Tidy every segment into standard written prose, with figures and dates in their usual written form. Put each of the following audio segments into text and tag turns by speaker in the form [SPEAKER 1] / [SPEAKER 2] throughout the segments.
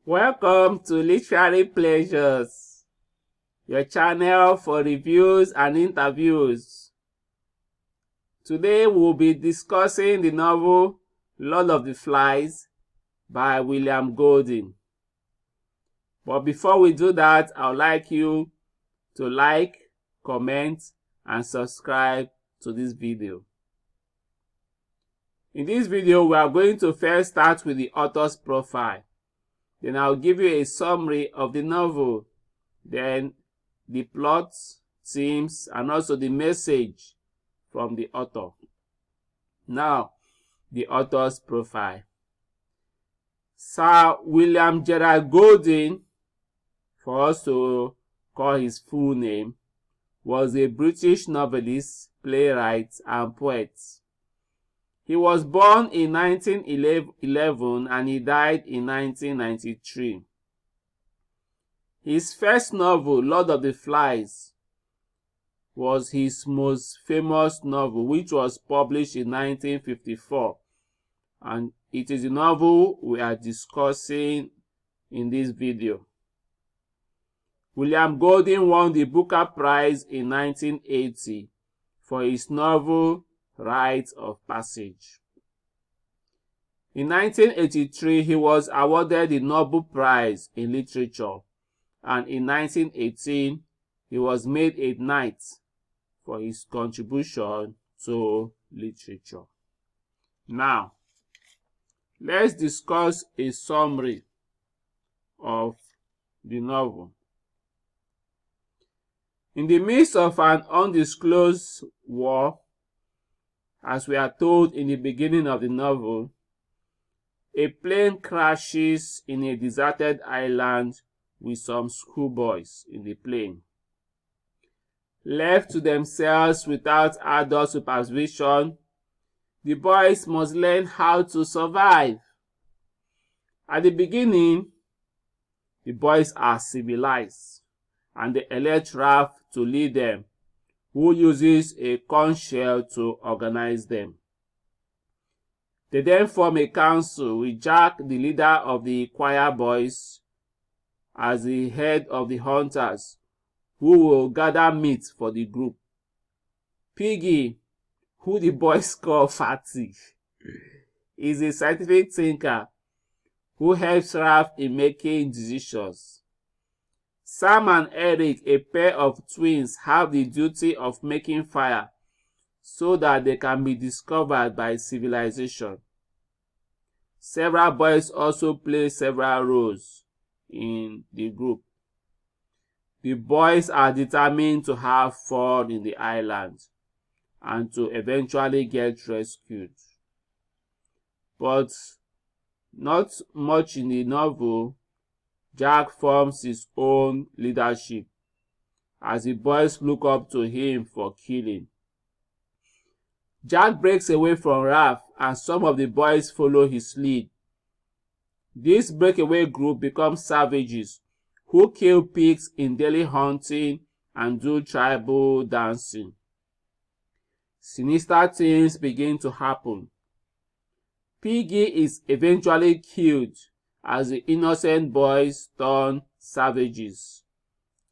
[SPEAKER 1] Welcome to Literary Pleasures, your channel for reviews and interviews. Today we'll be discussing the novel Lord of the Flies by William Golding. But before we do that, I would like you to like, comment, and subscribe to this video. In this video, we are going to first start with the author's profile. Then I'll give you a summary of the novel, then the plot, themes, and also the message from the author. Now, the author's profile. Sir William Gerard Golding, for us to call his full name, was a British novelist, playwright, and poet. He was born in 1911 and he died in 1993. His first novel, Lord of the Flies, was his most famous novel, which was published in 1954. And it is the novel we are discussing in this video. William Golding won the Booker Prize in 1980 for his novel Rite of Passage. In 1983, he was awarded the Nobel Prize in Literature, and in 1918, he was made a knight for his contribution to literature. Now, let's discuss a summary of the novel. In the midst of an undisclosed war, as we are told in the beginning of the novel, a plane crashes in a deserted island with some schoolboys in the plane. Left to themselves without adult supervision, the boys must learn how to survive. At the beginning, the boys are civilized, and they elect Ralph to lead them, who uses a conch shell to organize them. They then form a council with Jack, the leader of the choir boys, as the head of the hunters, who will gather meat for the group. Piggy, who the boys call Fatty, is a scientific thinker who helps Ralph in making decisions. Sam and Eric, a pair of twins, have the duty of making fire so that they can be discovered by civilization. Several boys also play several roles in the group. The boys are determined to have fun in the island and to eventually get rescued. But not much in the novel, Jack forms his own leadership as the boys look up to him for killing. Jack breaks away from Ralph and some of the boys follow his lead. This breakaway group becomes savages who kill pigs in daily hunting and do tribal dancing. Sinister things begin to happen. Piggy is eventually killed as the innocent boys turn savages.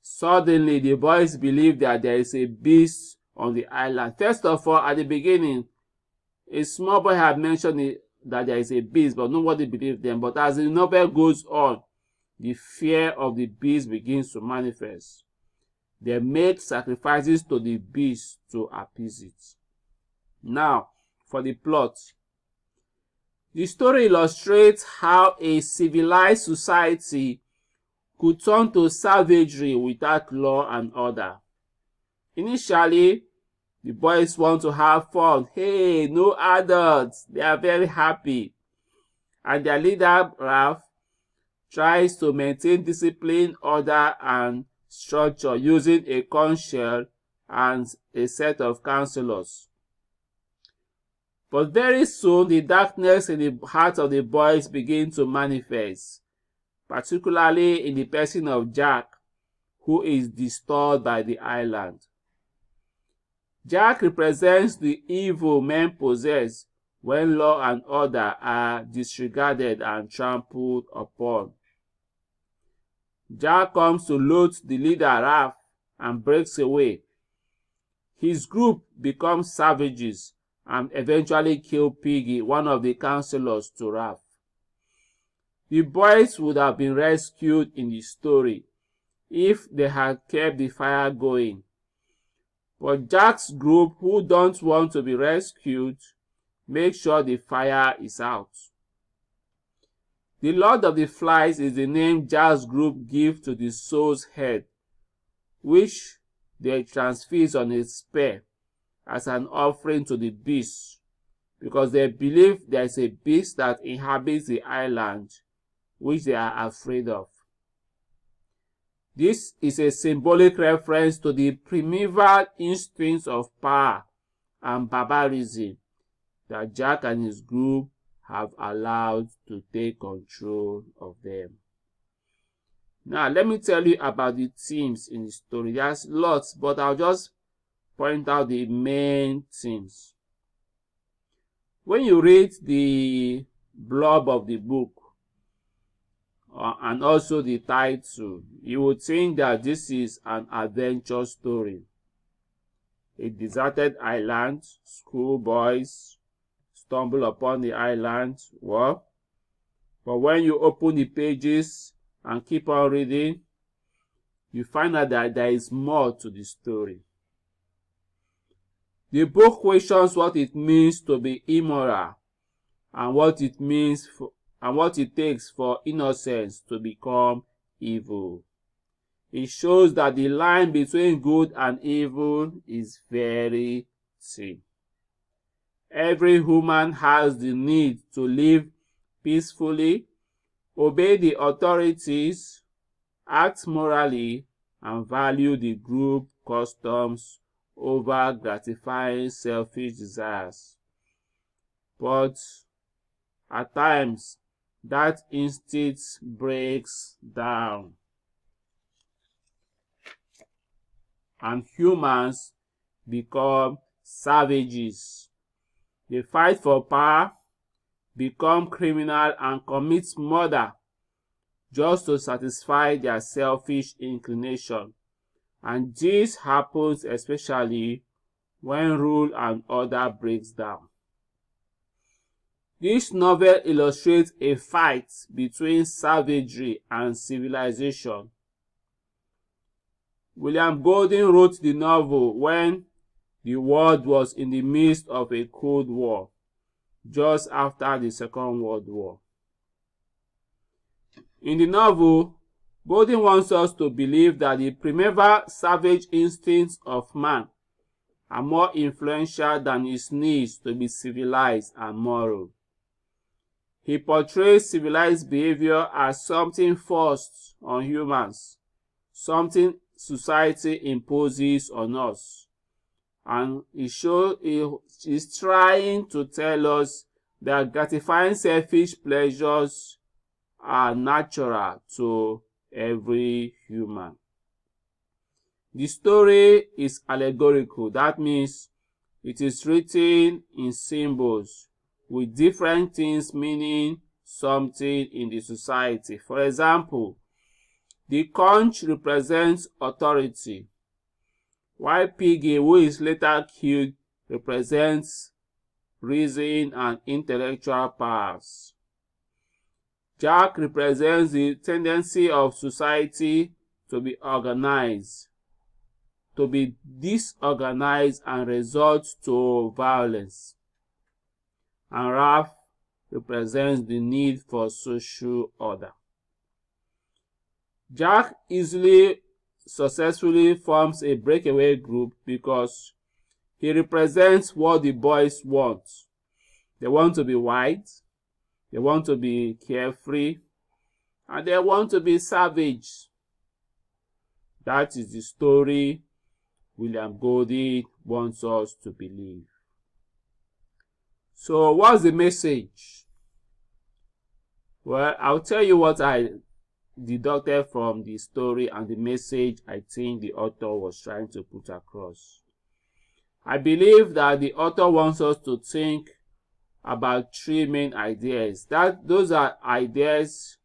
[SPEAKER 1] Suddenly, the boys believe that there is a beast on the island. First of all, at the beginning, a small boy had mentioned that there is a beast, but nobody believed them. But as the novel goes on, the fear of the beast begins to manifest. They make sacrifices to the beast to appease it. Now, for the plot. The story illustrates how a civilized society could turn to savagery without law and order. Initially, the boys want to have fun. Hey, no adults. They are very happy. And their leader, Ralph, tries to maintain discipline, order, and structure using a conch shell and a set of counselors. But very soon, the darkness in the hearts of the boys begins to manifest, particularly in the person of Jack, who is disturbed by the island. Jack represents the evil men possess when law and order are disregarded and trampled upon. Jack comes to loot the leader Raph and breaks away. His group becomes savages and eventually kill Piggy, one of the counselors to Raph. The boys would have been rescued in the story if they had kept the fire going. But Jack's group, who don't want to be rescued, make sure the fire is out. The Lord of the Flies is the name Jack's group give to the soul's head, which they transfix on a spear as an offering to the beast, because they believe there is a beast that inhabits the island, which they are afraid of. This is a symbolic reference to the primeval instincts of power and barbarism that Jack and his group have allowed to take control of them. Now, let me tell you about the themes in the story. There's lots, but I'll just point out the main themes. When you read the blurb of the book, and also the title, you would think that this is an adventure story. A deserted island, schoolboys stumble upon the island. Well, but when you open the pages and keep on reading, you find out that there is more to the story. The book questions what it means to be immoral and what it means for and what it takes for innocence to become evil. It shows that the line between good and evil is very thin. Every human has the need to live peacefully, obey the authorities, act morally, and value the group customs over gratifying selfish desires. But at times, that instinct breaks down, and humans become savages. They fight for power, become criminal, and commit murder just to satisfy their selfish inclination. And this happens especially when rule and order breaks down. This novel illustrates a fight between savagery and civilization. William Golding wrote the novel when the world was in the midst of a Cold War, just after the Second World War. In the novel, Golding wants us to believe that the primeval savage instincts of man are more influential than his needs to be civilized and moral. He portrays civilized behavior as something forced on humans, something society imposes on us. And he's trying to tell us that gratifying selfish pleasures are natural to every human. The story is allegorical. That means it is written in symbols, with different things meaning something in the society. For example, the conch represents authority, while Piggy, who is later killed, represents reason and intellectual powers. Jack represents the tendency of society to be organized, to be disorganized and resort to violence. And Raph represents the need for social order. Jack easily successfully forms a breakaway group because he represents what the boys want. They want to be white, they want to be carefree, and they want to be savage. That is the story William Golding wants us to believe. So what's the message? Well, I'll tell you what I deducted from the story and the message I think the author was trying to put across. I believe that the author wants us to think about three main ideas. Those are ideas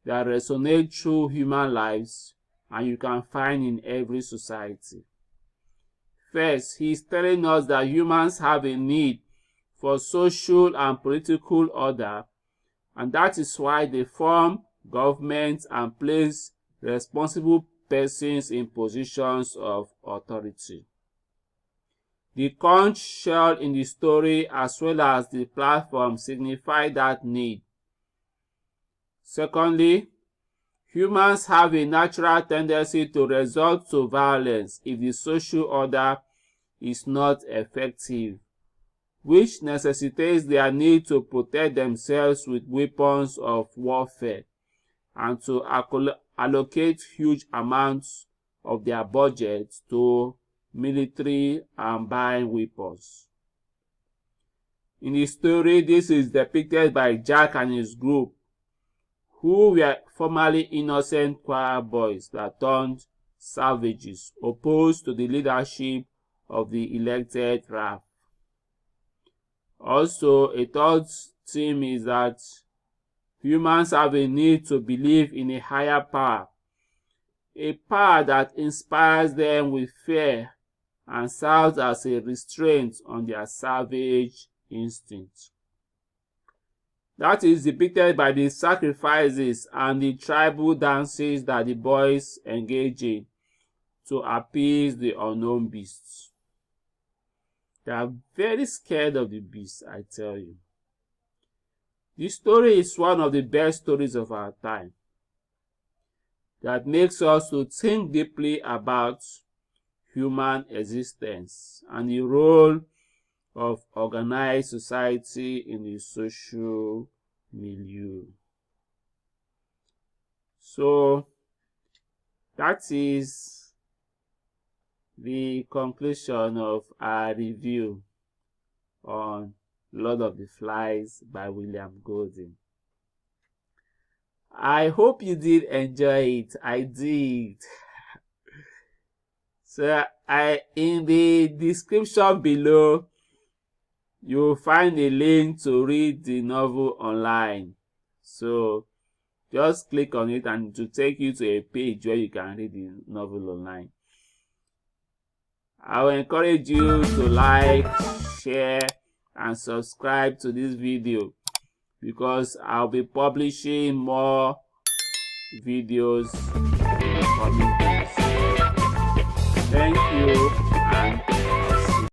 [SPEAKER 1] that resonate through human lives and you can find in every society. First, he is telling us that humans have a need for social and political order, and that is why they form governments and place responsible persons in positions of authority. The conch shell in the story as well as the platform signify that need. Secondly, humans have a natural tendency to resort to violence if the social order is not effective, which necessitates their need to protect themselves with weapons of warfare and to allocate huge amounts of their budget to military and buying weapons. In the story, this is depicted by Jack and his group, who were formerly innocent choir boys that turned savages, opposed to the leadership of the elected Raph. Also, a third theme is that humans have a need to believe in a higher power, a power that inspires them with fear and serves as a restraint on their savage instincts. That is depicted by the sacrifices and the tribal dances that the boys engage in to appease the unknown beasts. They are very scared of the beasts, I tell you. This story is one of the best stories of our time that makes us to think deeply about human existence and the role of organized society in the social milieu. So that is the conclusion of our review on Lord of the Flies by William Golding. I hope you did enjoy it. I did. So in the description below, you'll find a link to read the novel online. So just click on it and it will take you to a page where you can read the novel online. I will encourage you to like, share, and subscribe to this video because I'll be publishing more videos in the coming days. Thank you.